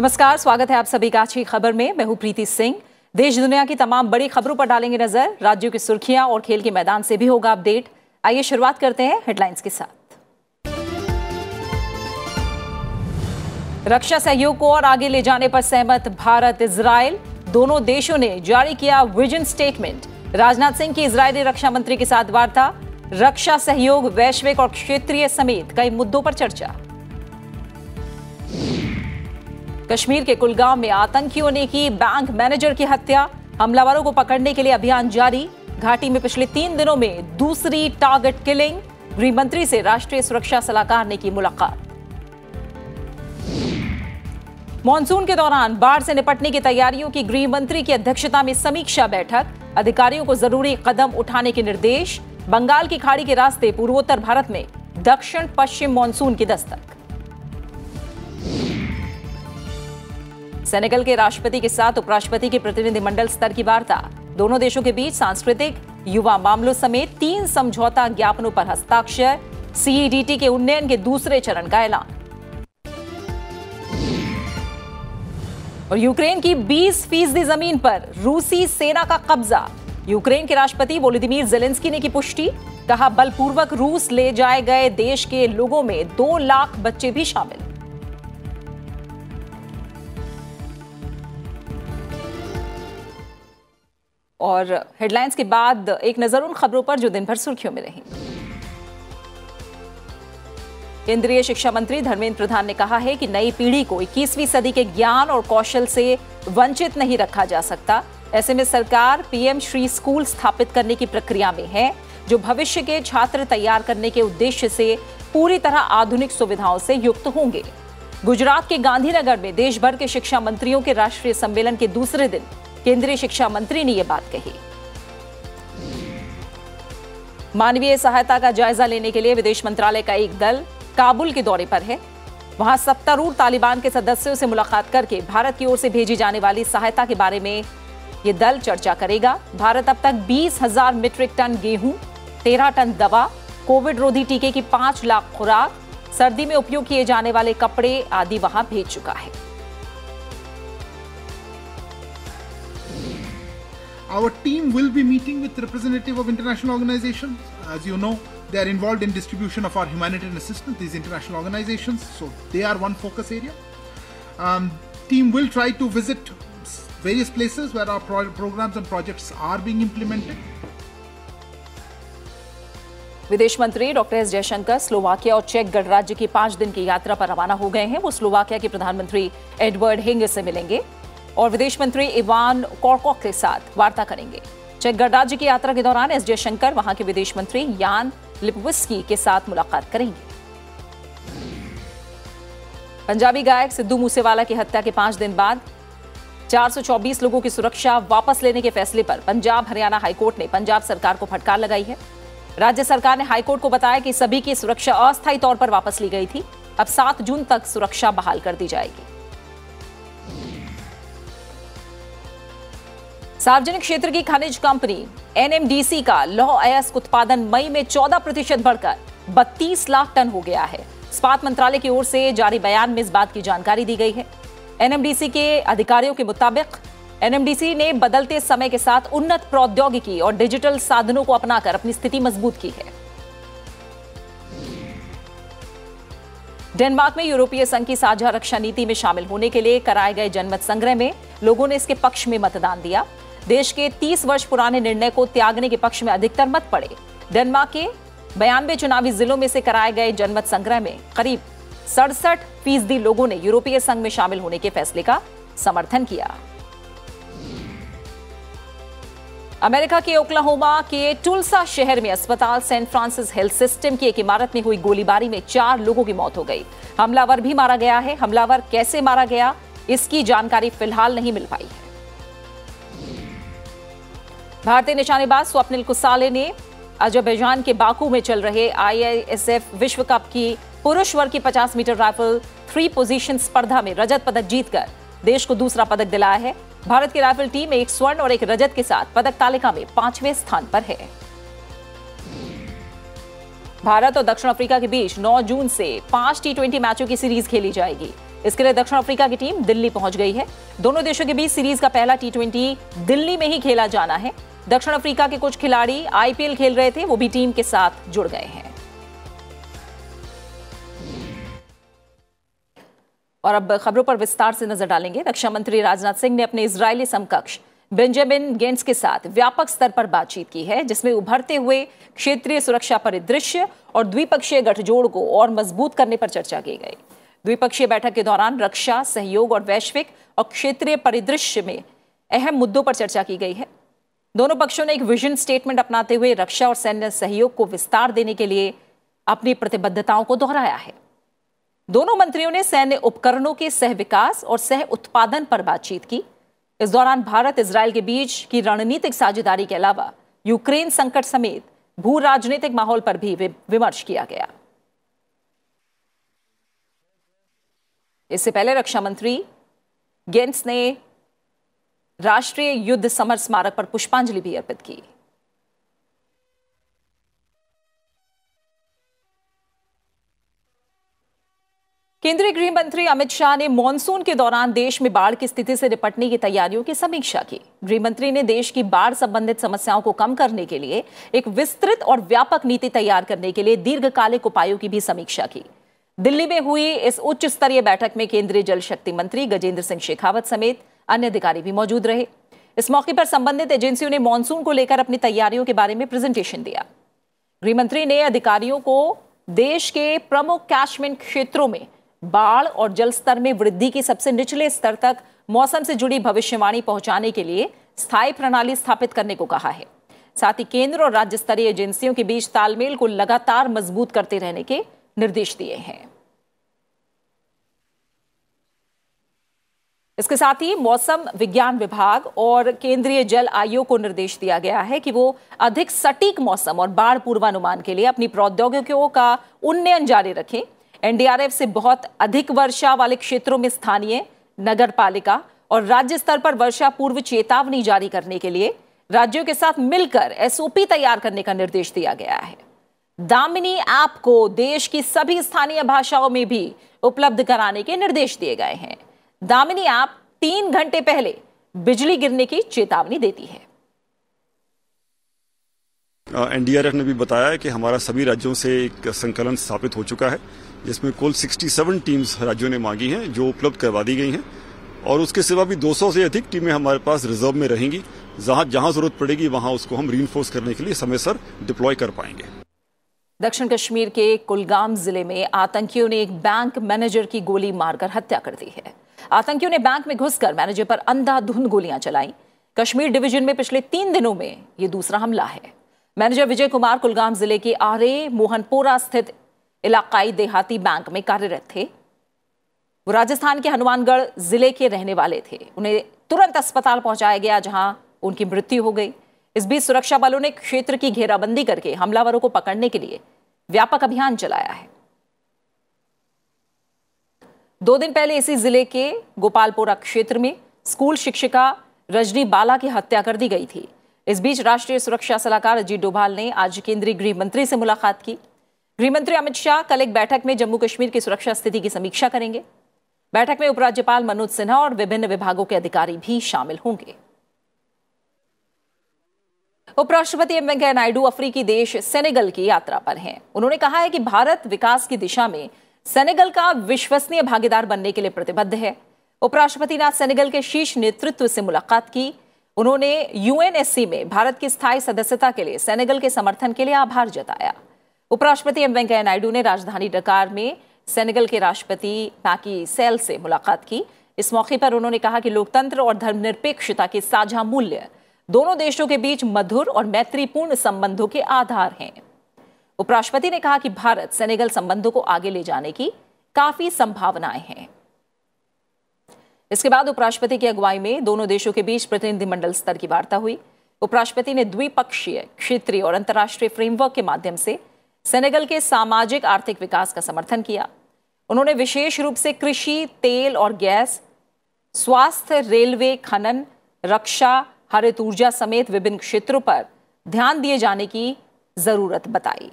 नमस्कार, स्वागत है आप सभी का अच्छी खबर में। मैं हूं प्रीति सिंह। देश दुनिया की तमाम बड़ी खबरों पर डालेंगे नजर, राज्यों की सुर्खियां और खेल के मैदान से भी होगा अपडेट। आइए शुरुआत करते हैं हेडलाइंस के साथ। रक्षा सहयोग को और आगे ले जाने पर सहमत भारत इजराइल। दोनों देशों ने जारी किया विजन स्टेटमेंट। राजनाथ सिंह की इजरायली रक्षा मंत्री के साथ वार्ता। रक्षा सहयोग, वैश्विक और क्षेत्रीय समेत कई मुद्दों पर चर्चा। कश्मीर के कुलगाम में आतंकियों ने की बैंक मैनेजर की हत्या। हमलावरों को पकड़ने के लिए अभियान जारी। घाटी में पिछले 3 दिनों में दूसरी टारगेट किलिंग। गृह मंत्री से राष्ट्रीय सुरक्षा सलाहकार ने की मुलाकात। मॉनसून के दौरान बाढ़ से निपटने की तैयारियों की गृह मंत्री की अध्यक्षता में समीक्षा बैठक। अधिकारियों को जरूरी कदम उठाने के निर्देश। बंगाल की खाड़ी के रास्ते पूर्वोत्तर भारत में दक्षिण पश्चिम मॉनसून की दस्तक। सेनेगल के राष्ट्रपति के साथ उपराष्ट्रपति के प्रतिनिधिमंडल स्तर की वार्ता। दोनों देशों के बीच सांस्कृतिक, युवा मामलों समेत 3 समझौता ज्ञापनों पर हस्ताक्षर। सीईडीटी के उन्नयन के दूसरे चरण का ऐलान। और यूक्रेन की 20% जमीन पर रूसी सेना का कब्जा। यूक्रेन के राष्ट्रपति वोलोदिमीर जेलेंस्की ने की पुष्टि। कहा, बलपूर्वक रूस ले जाए गए देश के लोगों में 2 लाख बच्चे भी शामिल। और हेडलाइंस के बाद एक नजर उन खबरों पर जो दिन भर सुर्खियों में रही। केंद्रीय शिक्षा मंत्री धर्मेंद्र प्रधान ने कहा है कि नई पीढ़ी को 21वीं सदी के ज्ञान और कौशल से वंचित नहीं रखा जा सकता। ऐसे में सरकार पीएम श्री स्कूल स्थापित करने की प्रक्रिया में है, जो भविष्य के छात्र तैयार करने के उद्देश्य से पूरी तरह आधुनिक सुविधाओं से युक्त होंगे। गुजरात के गांधीनगर में देश भर के शिक्षा मंत्रियों के राष्ट्रीय सम्मेलन के दूसरे दिन केंद्रीय शिक्षा मंत्री ने यह बात कही। मानवीय सहायता का जायजा लेने के लिए विदेश मंत्रालय का एक दल काबुल के दौरे पर है। वहां सत्तारूढ़ तालिबान के सदस्यों से मुलाकात करके भारत की ओर से भेजी जाने वाली सहायता के बारे में यह दल चर्चा करेगा। भारत अब तक 20,000 मीट्रिक टन गेहूं, 13 टन दवा, कोविड रोधी टीके की 5 लाख खुराक, सर्दी में उपयोग किए जाने वाले कपड़े आदि वहां भेज चुका है। Our team will be meeting with representatives of international organizations. As you know, they are involved in distribution of our humanitarian assistance, these international organizations. So they are one focus area. Team will try to visit various places where our programs and projects are being implemented. विदेश मंत्री doctor S Jaishankar Slovakia और check गणराज्य की 5 दिन की यात्रा पर रवाना हो गए हैं। वो स्लोवाकिया के प्रधानमंत्री एडवर्ड हिंग से मिलेंगे और विदेश मंत्री इवान कोरकोक के साथ वार्ता करेंगे। चेक गणराज्य की यात्रा के दौरान एस जयशंकर वहां के विदेश मंत्री यान लिपविस्की के साथ मुलाकात करेंगे। पंजाबी गायक सिद्धू मूसेवाला की हत्या के 5 दिन बाद 424 लोगों की सुरक्षा वापस लेने के फैसले पर पंजाब हरियाणा हाईकोर्ट ने पंजाब सरकार को फटकार लगाई है। राज्य सरकार ने हाईकोर्ट को बताया कि सभी की सुरक्षा अस्थायी तौर पर वापस ली गई थी। अब 7 जून तक सुरक्षा बहाल कर दी जाएगी। सार्वजनिक क्षेत्र की खनिज कंपनी एनएमडीसी का लौह अयस्क उत्पादन मई में 14% बढ़कर 32 लाख टन हो गया है। इस्पात मंत्रालय की ओर से जारी बयान में इस बात की जानकारी दी गई है। एनएमडीसी के अधिकारियों के मुताबिक एनएमडीसी ने बदलते समय के साथ उन्नत प्रौद्योगिकी और डिजिटल साधनों को अपनाकर अपनी स्थिति मजबूत की है। डेनमार्क में यूरोपीय संघ की साझा रक्षा नीति में शामिल होने के लिए कराए गए जनमत संग्रह में लोगों ने इसके पक्ष में मतदान दिया। देश के 30 वर्ष पुराने निर्णय को त्यागने के पक्ष में अधिकतर मत पड़े। डेनमार्क के 92 चुनावी जिलों में से कराए गए जनमत संग्रह में करीब 67% लोगों ने यूरोपीय संघ में शामिल होने के फैसले का समर्थन किया। अमेरिका के ओक्लाहोमा के टुल्सा शहर में अस्पताल सेंट फ्रांसिस हेल्थ सिस्टम की एक इमारत में हुई गोलीबारी में 4 लोगों की मौत हो गई। हमलावर भी मारा गया है। हमलावर कैसे मारा गया, इसकी जानकारी फिलहाल नहीं मिल पाई है। भारतीय निशानेबाज स्वप्निल कुसाले ने अजरबैजान के बाकू में चल रहे IISF विश्व कप की पुरुष वर्ग की 50 मीटर राइफल 3 पोजीशन स्पर्धा में रजत पदक जीतकर देश को दूसरा पदक दिलाया है। भारत की राइफल टीम 1 स्वर्ण और 1 रजत के साथ पदक तालिका में 5वें स्थान पर है। भारत और दक्षिण अफ्रीका के बीच 9 जून से 5 T20 मैचों की सीरीज खेली जाएगी। इसके लिए दक्षिण अफ्रीका की टीम दिल्ली पहुंच गई है। दोनों देशों के बीच सीरीज का पहला T20 दिल्ली में ही खेला जाना है। दक्षिण अफ्रीका के कुछ खिलाड़ी IPL खेल रहे थे, वो भी टीम के साथ जुड़ गए हैं। और अब खबरों पर विस्तार से नजर डालेंगे। रक्षा मंत्री राजनाथ सिंह ने अपने इजरायली समकक्ष बेंजामिन गेंट्स के साथ व्यापक स्तर पर बातचीत की है, जिसमें उभरते हुए क्षेत्रीय सुरक्षा परिदृश्य और द्विपक्षीय गठजोड़ को और मजबूत करने पर चर्चा की गई। द्विपक्षीय बैठक के दौरान रक्षा सहयोग और वैश्विक और क्षेत्रीय परिदृश्य में अहम मुद्दों पर चर्चा की गई है। दोनों पक्षों ने एक विजन स्टेटमेंट अपनाते हुए रक्षा और सैन्य सहयोग को विस्तार देने के लिए अपनी प्रतिबद्धताओं को दोहराया है। दोनों मंत्रियों ने सैन्य उपकरणों के सह विकास और सह उत्पादन पर बातचीत की। इस दौरान भारत इजरायल के बीच की रणनीतिक साझेदारी के अलावा यूक्रेन संकट समेत भू राजनीतिक माहौल पर भी विमर्श किया गया। इससे पहले रक्षा मंत्री गेंट्स ने राष्ट्रीय युद्ध समर स्मारक पर पुष्पांजलि भी अर्पित की। केंद्रीय गृह मंत्री अमित शाह ने मॉनसून के दौरान देश में बाढ़ की स्थिति से निपटने की तैयारियों की समीक्षा की। गृह मंत्री ने देश की बाढ़ संबंधित समस्याओं को कम करने के लिए एक विस्तृत और व्यापक नीति तैयार करने के लिए दीर्घकालिक उपायों की भी समीक्षा की। दिल्ली में हुई इस उच्च स्तरीय बैठक में केंद्रीय जल शक्ति मंत्री गजेंद्र सिंह शेखावत समेत अन्य अधिकारी भी मौजूद रहे। इस मौके पर संबंधित एजेंसियों ने मॉनसून को लेकर अपनी तैयारियों के बारे में प्रेजेंटेशन दिया। गृह मंत्री ने अधिकारियों को देश के प्रमुख कैचमेंट क्षेत्रों में बाढ़ और जल स्तर में वृद्धि की सबसे निचले स्तर तक मौसम से जुड़ी भविष्यवाणी पहुंचाने के लिए स्थायी प्रणाली स्थापित करने को कहा है। साथ ही केंद्र और राज्य स्तरीय एजेंसियों के बीच तालमेल को लगातार मजबूत करते रहने के निर्देश दिए हैं। इसके साथ ही मौसम विज्ञान विभाग और केंद्रीय जल आयोग को निर्देश दिया गया है कि वो अधिक सटीक मौसम और बाढ़ पूर्वानुमान के लिए अपनी प्रौद्योगिकियों का उन्नयन जारी रखें। NDRF से बहुत अधिक वर्षा वाले क्षेत्रों में स्थानीय, नगर पालिका और राज्य स्तर पर वर्षा पूर्व चेतावनी जारी करने के लिए राज्यों के साथ मिलकर SOP तैयार करने का निर्देश दिया गया है। दामिनी ऐप को देश की सभी स्थानीय भाषाओं में भी उपलब्ध कराने के निर्देश दिए गए हैं। दामिनी ऐप 3 घंटे पहले बिजली गिरने की चेतावनी देती है। NDRF ने भी बताया है कि हमारा सभी राज्यों से एक संकलन स्थापित हो चुका है, जिसमें कुल 67 टीम्स राज्यों ने मांगी हैं, जो उपलब्ध करवा दी गई हैं। और उसके सिवा भी 200 से अधिक टीमें हमारे पास रिजर्व में रहेंगी। जहां जरूरत पड़ेगी वहां उसको हम रीइंफोर्स करने के लिए समय सर डिप्लॉय कर पाएंगे। दक्षिण कश्मीर के कुलगाम जिले में आतंकियों ने एक बैंक मैनेजर की गोली मारकर हत्या कर दी है। आतंकियों ने बैंक में घुसकर मैनेजर पर अंधाधुंध गोलियां चलाई। कश्मीर डिवीजन में पिछले 3 दिनों में यह दूसरा हमला है। मैनेजर विजय कुमार कुलगाम जिले के आरे मोहनपोरा स्थित इलाकाई देहाती बैंक में कार्यरत थे। वो राजस्थान के हनुमानगढ़ जिले के रहने वाले थे। उन्हें तुरंत अस्पताल पहुंचाया गया, जहां उनकी मृत्यु हो गई। इस बीच सुरक्षा बलों ने क्षेत्र की घेराबंदी करके हमलावरों को पकड़ने के लिए व्यापक अभियान चलाया है। 2 दिन पहले इसी जिले के गोपालपोरा क्षेत्र में स्कूल शिक्षिका रजनी बाला की हत्या कर दी गई थी। इस बीच राष्ट्रीय सुरक्षा सलाहकार अजीत डोभाल ने आज केंद्रीय गृह मंत्री से मुलाकात की। गृह मंत्री अमित शाह कल एक बैठक में जम्मू कश्मीर की सुरक्षा स्थिति की समीक्षा करेंगे। बैठक में उपराज्यपाल मनोज सिन्हा और विभिन्न विभागों के अधिकारी भी शामिल होंगे। उपराष्ट्रपति एम वेंकैया नायडू अफ्रीकी देश सेनेगल की यात्रा पर हैं। उन्होंने कहा है कि भारत विकास की दिशा में सेनेगल का विश्वसनीय भागीदार बनने के लिए प्रतिबद्ध है। उपराष्ट्रपति ने सेनेगल के शीर्ष नेतृत्व से मुलाकात की। उन्होंने UNSC में भारत की स्थायी सदस्यता के लिए सेनेगल के समर्थन के लिए आभार जताया। उपराष्ट्रपति एम वेंकैया नायडू ने राजधानी डकार में सेनेगल के राष्ट्रपति मैकी सैल से मुलाकात की। इस मौके पर उन्होंने कहा कि लोकतंत्र और धर्मनिरपेक्षता के साझा मूल्य दोनों देशों के बीच मधुर और मैत्रीपूर्ण संबंधों के आधार हैं। उपराष्ट्रपति ने कहा कि भारत सेनेगल संबंधों को आगे ले जाने की काफी संभावनाएं हैं। इसके बाद उपराष्ट्रपति की अगुवाई में दोनों देशों के बीच प्रतिनिधिमंडल स्तर की वार्ता हुई। उपराष्ट्रपति ने द्विपक्षीय, क्षेत्रीय और अंतर्राष्ट्रीय फ्रेमवर्क के माध्यम से सेनेगल के सामाजिक आर्थिक विकास का समर्थन किया। उन्होंने विशेष रूप से कृषि, तेल और गैस, स्वास्थ्य, रेलवे, खनन, रक्षा, हरित ऊर्जा समेत विभिन्न क्षेत्रों पर ध्यान दिए जाने की जरूरत बताई।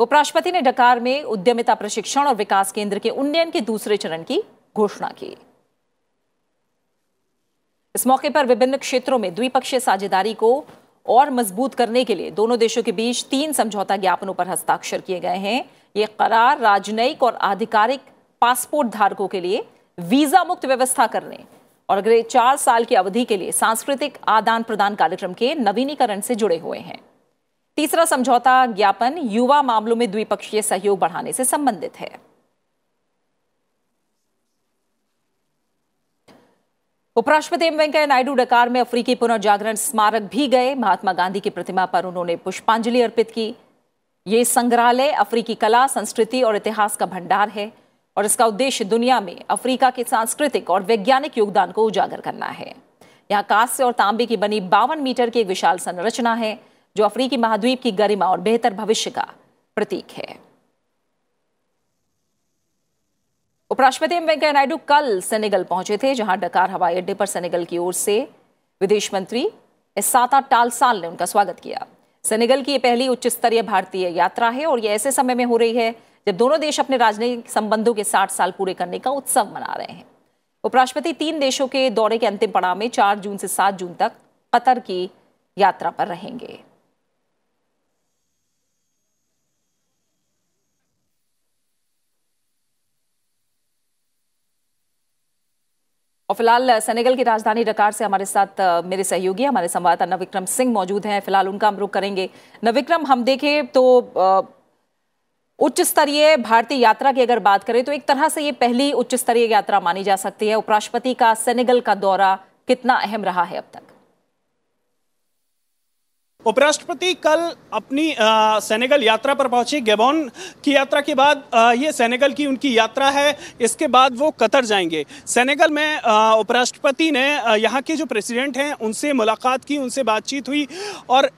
उपराष्ट्रपति ने डकार में उद्यमिता प्रशिक्षण और विकास केंद्र के उन्नयन के दूसरे चरण की घोषणा की। इस मौके पर विभिन्न क्षेत्रों में द्विपक्षीय साझेदारी को और मजबूत करने के लिए दोनों देशों के बीच 3 समझौता ज्ञापनों पर हस्ताक्षर किए गए हैं। ये करार राजनयिक और आधिकारिक पासपोर्ट धारकों के लिए वीजा मुक्त व्यवस्था करने और अगले 4 साल की अवधि के लिए सांस्कृतिक आदान प्रदान कार्यक्रम के नवीनीकरण से जुड़े हुए हैं। तीसरा समझौता ज्ञापन युवा मामलों में द्विपक्षीय सहयोग बढ़ाने से संबंधित है। उपराष्ट्रपति एम वेंकैया नायडू डकार में अफ्रीकी पुनर्जागरण स्मारक भी गए। महात्मा गांधी की प्रतिमा पर उन्होंने पुष्पांजलि अर्पित की। ये संग्रहालय अफ्रीकी कला, संस्कृति और इतिहास का भंडार है और इसका उद्देश्य दुनिया में अफ्रीका के सांस्कृतिक और वैज्ञानिक योगदान को उजागर करना है। यहाँ कांस्य और तांबे की बनी 52 मीटर की एक विशाल संरचना है जो अफ्रीकी महाद्वीप की गरिमा और बेहतर भविष्य का प्रतीक है। उपराष्ट्रपति एम वेंकैया नायडू कल सेनेगल पहुंचे थे, जहां डकार हवाई अड्डे पर सेनेगल की ओर से विदेश मंत्री इस्साता टाल साल ने उनका स्वागत किया। सेनेगल की यह पहली उच्च स्तरीय भारतीय यात्रा है और यह ऐसे समय में हो रही है जब दोनों देश अपने राजनयिक संबंधों के 60 साल पूरे करने का उत्सव मना रहे हैं। उपराष्ट्रपति 3 देशों के दौरे के अंतिम पड़ाव में 4 जून से 7 जून तक कतर की यात्रा पर रहेंगे। और फिलहाल सेनेगल की राजधानी डकार से हमारे साथ मेरे सहयोगी हमारे संवाददाता नवविक्रम सिंह मौजूद हैं। फिलहाल उनका हम रुख करेंगे। नवविक्रम, हम देखें तो उच्च स्तरीय भारतीय यात्रा की अगर बात करें तो एक तरह से ये पहली उच्च स्तरीय यात्रा मानी जा सकती है। उपराष्ट्रपति का सेनेगल का दौरा कितना अहम रहा है अब तक? उपराष्ट्रपति कल अपनी सेनेगल यात्रा पर पहुंचे। गैबोन की यात्रा के बाद ये सेनेगल की उनकी यात्रा है। इसके बाद वो कतर जाएंगे। सेनेगल में उपराष्ट्रपति ने यहाँ के जो प्रेसिडेंट हैं उनसे मुलाकात की, उनसे बातचीत हुई और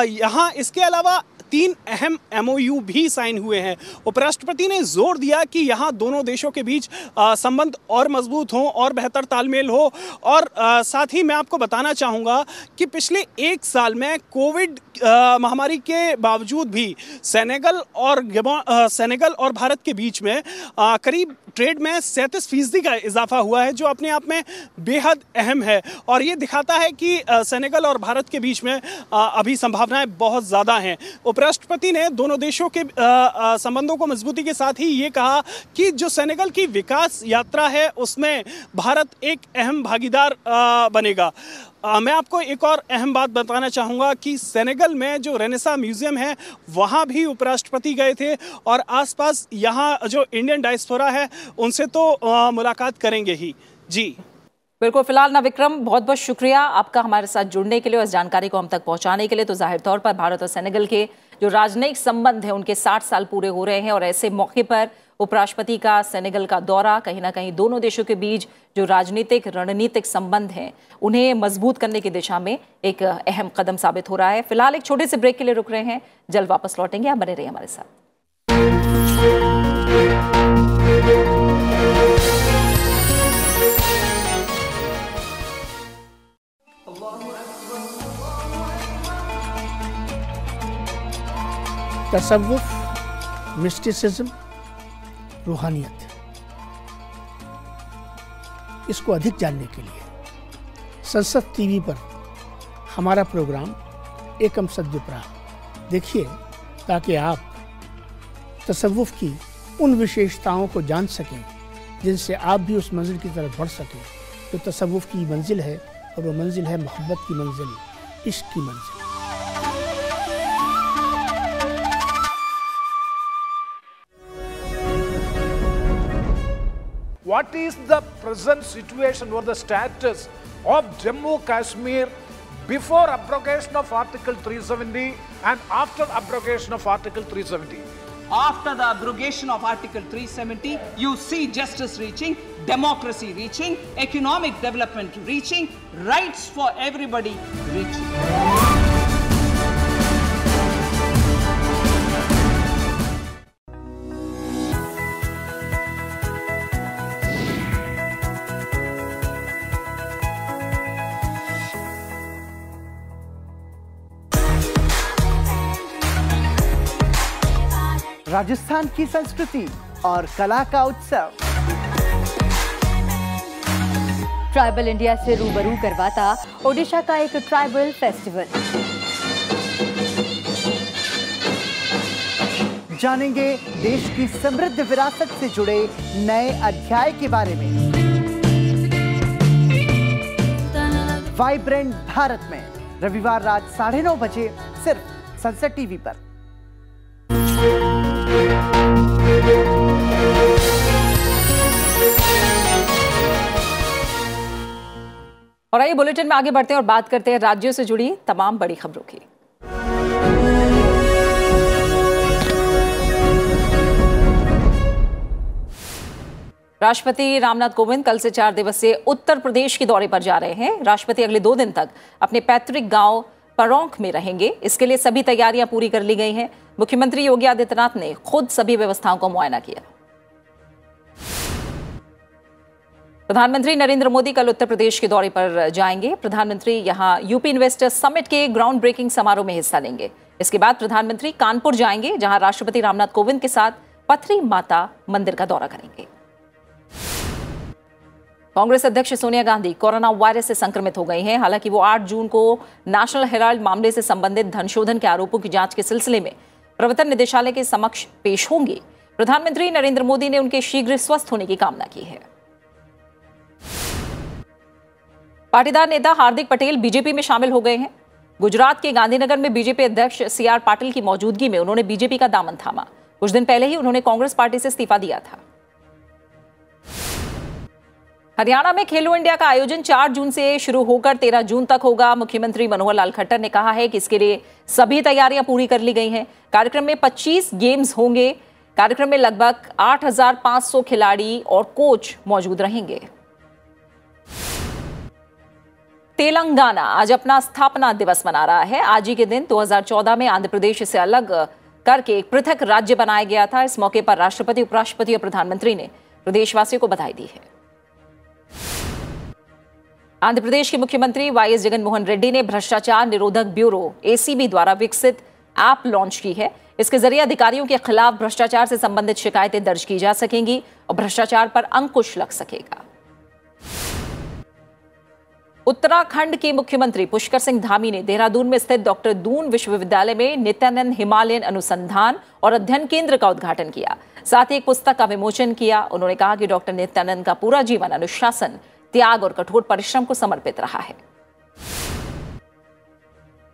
यहाँ इसके अलावा 3 अहम MOU भी साइन हुए हैं। उपराष्ट्रपति ने जोर दिया कि यहाँ दोनों देशों के बीच संबंध और मजबूत हों और बेहतर तालमेल हो। और साथ ही मैं आपको बताना चाहूँगा कि पिछले 1 साल में कोविड महामारी के बावजूद भी सेनेगल और भारत के बीच में करीब ट्रेड में 37% का इजाफा हुआ है, जो अपने आप में बेहद अहम है। और ये दिखाता है कि सेनेगल और भारत के बीच में अभी संभावनाएं बहुत ज़्यादा हैं। उपराष्ट्रपति ने दोनों देशों के संबंधों को मजबूती के साथ ही ये कहा कि जो सेनेगल की विकास यात्रा है उसमें भारत एक अहम भागीदार बनेगा। मैं आपको एक और अहम बात बताना चाहूँगा कि सेनेगल में जो रेनेसा म्यूज़ियम है वहाँ भी उपराष्ट्रपति गए थे और आसपास यहाँ जो इंडियन डायस्पोरा है उनसे तो मुलाकात करेंगे ही। जी बिल्कुल। फिलहाल नवविक्रम, बहुत बहुत शुक्रिया आपका हमारे साथ जुड़ने के लिए और इस जानकारी को हम तक पहुंचाने के लिए। तो जाहिर तौर पर भारत और सेनेगल के जो राजनयिक संबंध है उनके 60 साल पूरे हो रहे हैं और ऐसे मौके पर उपराष्ट्रपति का सेनेगल का दौरा कहीं ना कहीं दोनों देशों के बीच जो राजनीतिक रणनीतिक संबंध हैं उन्हें मजबूत करने की दिशा में एक अहम कदम साबित हो रहा है। फिलहाल एक छोटे से ब्रेक के लिए रुक रहे हैं, जल्द वापस लौटेंगे, आप बने रहिए हमारे साथ। तसव्वुफ, मिस्टिसिज्म, रूहानियत, इसको अधिक जानने के लिए संसद टीवी पर हमारा प्रोग्राम एकम सद्विप्राह देखिए, ताकि आप तसव्वुफ की उन विशेषताओं को जान सकें जिनसे आप भी उस मंजिल की तरफ बढ़ सकें जो तसव्वुफ की मंजिल है, और वो मंजिल है मोहब्बत की मंजिल, इश्क की मंजिल। What is the present situation or the status of Jammu Kashmir before abrogation of Article 370 and after abrogation of Article 370? After the abrogation of Article 370, you see justice reaching, democracy reaching, economic development reaching, rights for everybody reaching. Rajasthan की संस्कृति और कला का उत्सव। Tribal India से रूबरू करवाता ओडिशा का एक ट्राइबल फेस्टिवल। जानेंगे देश की समृद्ध विरासत से जुड़े नए अध्याय के बारे में। वाइब्रेंट भारत में रविवार रात 9:30 बजे सिर्फ सनसेट टीवी पर। और आइए बुलेटिन में आगे बढ़ते हैं और बात करते हैं राज्यों से जुड़ी तमाम बड़ी खबरों की। राष्ट्रपति रामनाथ कोविंद कल से 4 दिवसीय उत्तर प्रदेश के दौरे पर जा रहे हैं। राष्ट्रपति अगले 2 दिन तक अपने पैतृक गांव परोंख में रहेंगे। इसके लिए सभी तैयारियां पूरी कर ली गई हैं। मुख्यमंत्री योगी आदित्यनाथ ने खुद सभी व्यवस्थाओं का मुआयना किया। प्रधानमंत्री नरेंद्र मोदी कल उत्तर प्रदेश के दौरे पर जाएंगे। प्रधानमंत्री यहां यूपी इन्वेस्टर्स समिट के ग्राउंड ब्रेकिंग समारोह में हिस्सा लेंगे। इसके बाद प्रधानमंत्री कानपुर जाएंगे, जहां राष्ट्रपति रामनाथ कोविंद के साथ पथरी माता मंदिर का दौरा करेंगे। कांग्रेस अध्यक्ष सोनिया गांधी कोरोना वायरस से संक्रमित हो गई हैं। हालांकि वो 8 जून को नेशनल हेराल्ड मामले से संबंधित धनशोधन के आरोपों की जांच के सिलसिले में प्रवर्तन निदेशालय के समक्ष पेश होंगी। प्रधानमंत्री नरेंद्र मोदी ने उनके शीघ्र स्वस्थ होने की कामना की है। पाटीदार नेता हार्दिक पटेल बीजेपी में शामिल हो गए हैं। गुजरात के गांधीनगर में बीजेपी अध्यक्ष CR पाटिल की मौजूदगी में उन्होंने बीजेपी का दामन थामा। कुछ दिन पहले ही उन्होंने कांग्रेस पार्टी से इस्तीफा दिया था। हरियाणा में खेलो इंडिया का आयोजन 4 जून से शुरू होकर 13 जून तक होगा। मुख्यमंत्री मनोहर लाल खट्टर ने कहा है कि इसके लिए सभी तैयारियां पूरी कर ली गई हैं। कार्यक्रम में 25 गेम्स होंगे। कार्यक्रम में लगभग 8,500 खिलाड़ी और कोच मौजूद रहेंगे। तेलंगाना आज अपना स्थापना दिवस मना रहा है। आज ही के दिन 2014 में आंध्र प्रदेश से अलग करके एक पृथक राज्य बनाया गया था। इस मौके पर राष्ट्रपति, उपराष्ट्रपति और प्रधानमंत्री ने प्रदेशवासियों को बधाई दी है। आंध्र प्रदेश के मुख्यमंत्री YS जगनमोहन रेड्डी ने भ्रष्टाचार निरोधक ब्यूरो ACB द्वारा विकसित ऐप लॉन्च की है। इसके जरिए अधिकारियों के खिलाफ भ्रष्टाचार से संबंधित शिकायतें दर्ज की जा सकेंगी और भ्रष्टाचार पर अंकुश लग सकेगा। उत्तराखंड के मुख्यमंत्री पुष्कर सिंह धामी ने देहरादून में स्थित डॉक्टर दून विश्वविद्यालय में नित्यानंद हिमालयन अनुसंधान और अध्ययन केंद्र का उद्घाटन किया। साथ ही एक पुस्तक का विमोचन किया। उन्होंने कहा कि डॉक्टर नित्यानंद का पूरा जीवन अनुशासन, त्याग और कठोर परिश्रम को समर्पित रहा है।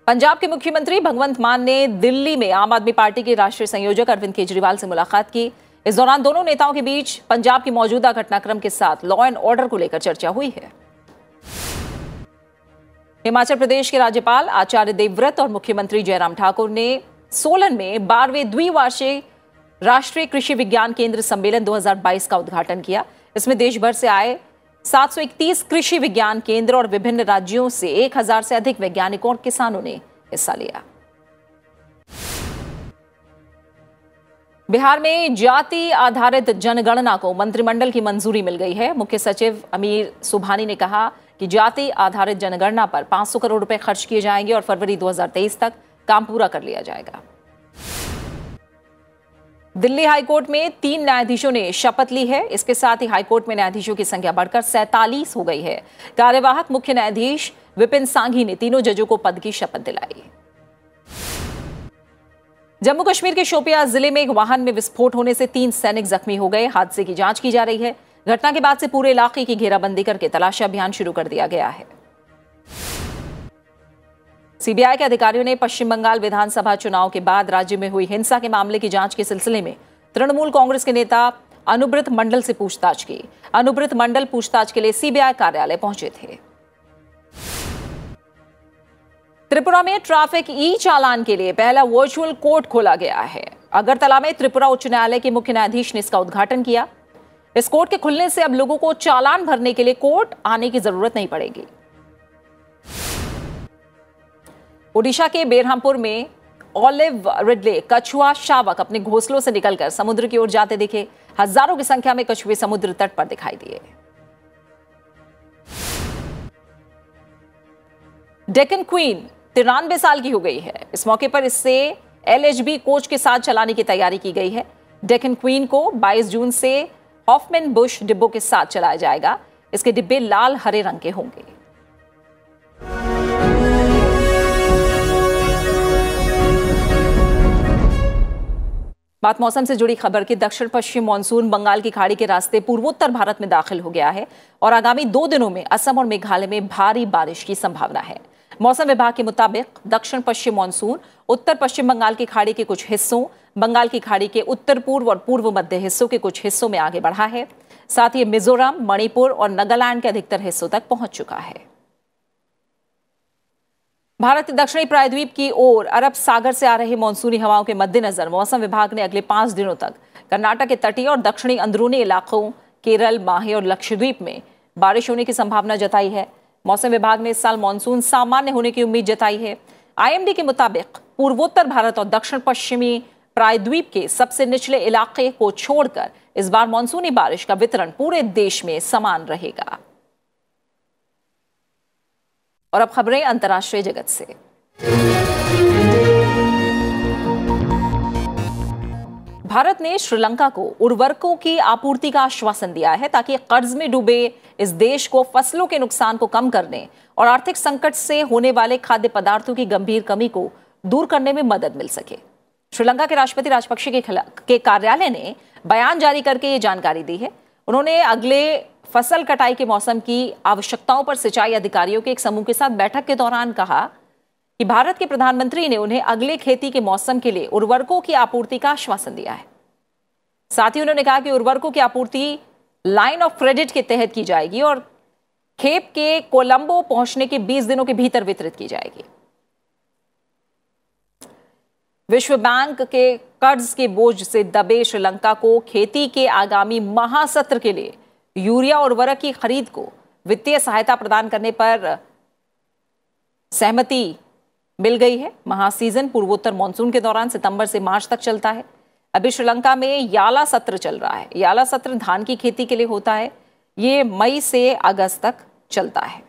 पंजाब के मुख्यमंत्री भगवंत मान ने दिल्ली में आम आदमी पार्टी के राष्ट्रीय संयोजक अरविंद केजरीवाल से मुलाकात की। इस दौरान दोनों नेताओं के बीच पंजाब की मौजूदा घटनाक्रम के साथ लॉ एंड ऑर्डर को लेकर चर्चा हुई है। हिमाचल प्रदेश के राज्यपाल आचार्य देवव्रत और मुख्यमंत्री जयराम ठाकुर ने सोलन में 12वें द्विवार्षिक राष्ट्रीय कृषि विज्ञान केंद्र सम्मेलन 2022 का उद्घाटन किया। इसमें देश भर से आए 731 कृषि विज्ञान केंद्र और विभिन्न राज्यों से 1000 से अधिक वैज्ञानिकों और किसानों ने हिस्सा लिया। बिहार में जाति आधारित जनगणना को मंत्रिमंडल की मंजूरी मिल गई है। मुख्य सचिव अमीर सुभानी ने कहा कि जाति आधारित जनगणना पर 500 करोड़ रुपए खर्च किए जाएंगे और फरवरी 2023 तक काम पूरा कर लिया जाएगा। दिल्ली हाईकोर्ट में 3 न्यायाधीशों ने शपथ ली है। इसके साथ ही हाईकोर्ट में न्यायाधीशों की संख्या बढ़कर 47 हो गई है। कार्यवाहक मुख्य न्यायाधीश विपिन सांघी ने तीनों जजों को पद की शपथ दिलाई। जम्मू कश्मीर के शोपियां जिले में एक वाहन में विस्फोट होने से 3 सैनिक जख्मी हो गए। हादसे की जांच की जा रही है। घटना के बाद से पूरे इलाके की घेराबंदी करके तलाशी अभियान शुरू कर दिया गया है। सीबीआई के अधिकारियों ने पश्चिम बंगाल विधानसभा चुनाव के बाद राज्य में हुई हिंसा के मामले की जांच के सिलसिले में तृणमूल कांग्रेस के नेता अनुब्रत मंडल से पूछताछ की। अनुब्रत मंडल पूछताछ के लिए सीबीआई कार्यालय पहुंचे थे। त्रिपुरा में ट्रैफिक ई चालान के लिए पहला वर्चुअल कोर्ट खोला गया है। अगरतला में त्रिपुरा उच्च न्यायालय के मुख्य न्यायाधीश ने इसका उद्घाटन किया। इस कोर्ट के खुलने से अब लोगों को चालान भरने के लिए कोर्ट आने की जरूरत नहीं पड़ेगी। ओडिशा के बेरहामपुर में ऑलिव रिडले कछुआ शावक अपने घोंसलों से निकलकर समुद्र की ओर जाते दिखे। हजारों की संख्या में कछुए समुद्र तट पर दिखाई दिए। डेक्कन क्वीन 93 साल की हो गई है। इस मौके पर इससे LHB कोच के साथ चलाने की तैयारी की गई है। डेक्कन क्वीन को 22 जून से हॉफमैन बुश डिब्बों के साथ चलाया जाएगा। इसके डिब्बे लाल हरे रंग के होंगे। बात मौसम से जुड़ी खबर की। दक्षिण पश्चिम मानसून बंगाल की खाड़ी के रास्ते पूर्वोत्तर भारत में दाखिल हो गया है और आगामी 2 दिनों में असम और मेघालय में भारी बारिश की संभावना है। मौसम विभाग के मुताबिक दक्षिण पश्चिम मानसून उत्तर पश्चिम बंगाल की खाड़ी के कुछ हिस्सों, बंगाल की खाड़ी के उत्तर पूर्व और पूर्व मध्य हिस्सों के कुछ हिस्सों में आगे बढ़ा है। साथ ही मिजोरम, मणिपुर और नागालैंड के अधिकतर हिस्सों तक पहुंच चुका है। भारत के दक्षिणी प्रायद्वीप की ओर अरब सागर से आ रहे मानसूनी हवाओं के मद्देनजर मौसम विभाग ने अगले 5 दिनों तक कर्नाटक के तटीय और दक्षिणी अंदरूनी इलाकों केरल, माहे और लक्षद्वीप में बारिश होने की संभावना जताई है। मौसम विभाग ने इस साल मानसून सामान्य होने की उम्मीद जताई है। IMD के मुताबिक पूर्वोत्तर भारत और दक्षिण पश्चिमी प्रायद्वीप के सबसे निचले इलाके को छोड़कर इस बार मानसूनी बारिश का वितरण पूरे देश में समान रहेगा। और अब खबरें अंतर्राष्ट्रीय जगत से। भारत ने श्रीलंका को उर्वरकों की आपूर्ति का आश्वासन दिया है ताकि कर्ज में डूबे इस देश को फसलों के नुकसान को कम करने और आर्थिक संकट से होने वाले खाद्य पदार्थों की गंभीर कमी को दूर करने में मदद मिल सके। श्रीलंका के राष्ट्रपति राजपक्षे के कार्यालय ने बयान जारी करके ये जानकारी दी है। उन्होंने अगले फसल कटाई के मौसम की आवश्यकताओं पर सिंचाई अधिकारियों के एक समूह के साथ बैठक के दौरान कहा कि भारत के प्रधानमंत्री ने उन्हें अगले खेती के मौसम के लिए उर्वरकों की आपूर्ति का आश्वासन दिया है। साथ ही उन्होंने कहा कि उर्वरकों की आपूर्ति लाइन ऑफ क्रेडिट के तहत की जाएगी और खेप के कोलंबो पहुंचने के 20 दिनों के भीतर वितरित की जाएगी। विश्व बैंक के कर्ज के बोझ से दबे श्रीलंका को खेती के आगामी महासत्र के लिए यूरिया उर्वरक की खरीद को वित्तीय सहायता प्रदान करने पर सहमति मिल गई है। महासीजन पूर्वोत्तर मानसून के दौरान सितंबर से मार्च तक चलता है। अभी श्रीलंका में याला सत्र चल रहा है। याला सत्र धान की खेती के लिए होता है। ये मई से अगस्त तक चलता है।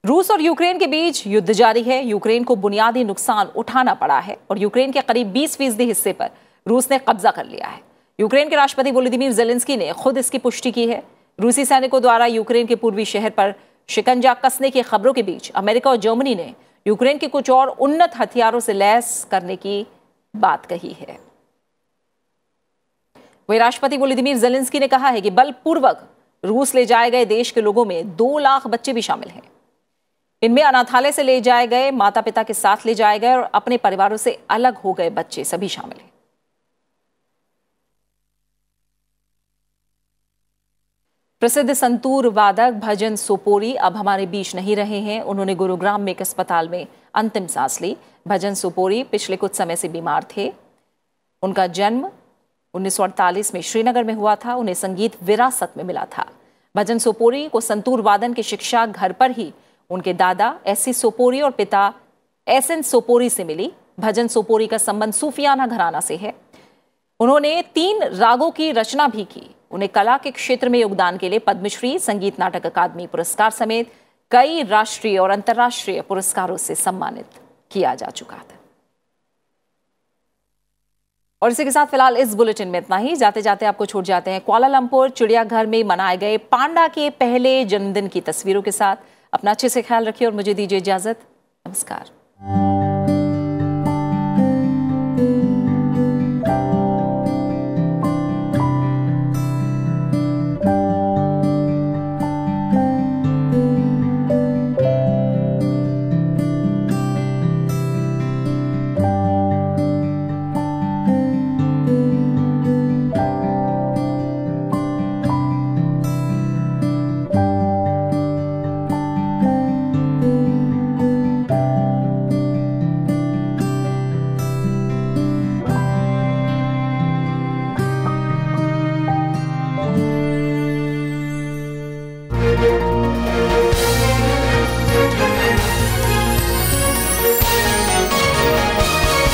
रूस और यूक्रेन के बीच युद्ध जारी है। यूक्रेन को बुनियादी नुकसान उठाना पड़ा है और यूक्रेन के करीब 20% हिस्से पर रूस ने कब्जा कर लिया है। यूक्रेन के राष्ट्रपति वोलोदिमीर ज़ेलेंस्की ने खुद इसकी पुष्टि की है। रूसी सैनिकों द्वारा यूक्रेन के पूर्वी शहर पर शिकंजा कसने की खबरों के बीच अमेरिका और जर्मनी ने यूक्रेन के कुछ और उन्नत हथियारों से लैस करने की बात कही है। वहीं राष्ट्रपति वोलोदिमीर ज़ेलेंस्की ने कहा है कि बलपूर्वक रूस ले जाए गए देश के लोगों में 2 लाख बच्चे भी शामिल हैं। इनमें अनाथालय से ले जाए गए, माता पिता के साथ ले जाए गए और अपने परिवारों से अलग हो गए बच्चे सभी शामिल हैं। प्रसिद्ध संतूर वादक भजन सोपोरी अब हमारे बीच नहीं रहे हैं। उन्होंने गुरुग्राम में एक अस्पताल में अंतिम सांस ली। भजन सोपोरी पिछले कुछ समय से बीमार थे। उनका जन्म 1948 में श्रीनगर में हुआ था। उन्हें संगीत विरासत में मिला था। भजन सोपोरी को संतूर वादन की शिक्षा घर पर ही उनके दादा एससी सोपोरी और पिता एसएन सोपोरी से मिली। भजन सोपोरी का संबंध सूफियाना घराना से है। उन्होंने 3 रागों की रचना भी की। उन्हें कला के क्षेत्र में योगदान के लिए पद्मश्री, संगीत नाटक अकादमी पुरस्कार समेत कई राष्ट्रीय और अंतर्राष्ट्रीय पुरस्कारों से सम्मानित किया जा चुका था। और इसी के साथ फिलहाल इस बुलेटिन में इतना ही। जाते जाते आपको छोड़ जाते हैं कुआलालंपुर चिड़ियाघर में मनाए गए पांडा के पहले जन्मदिन की तस्वीरों के साथ। अपना अच्छे से ख्याल रखिए और मुझे दीजिए इजाजत। नमस्कार।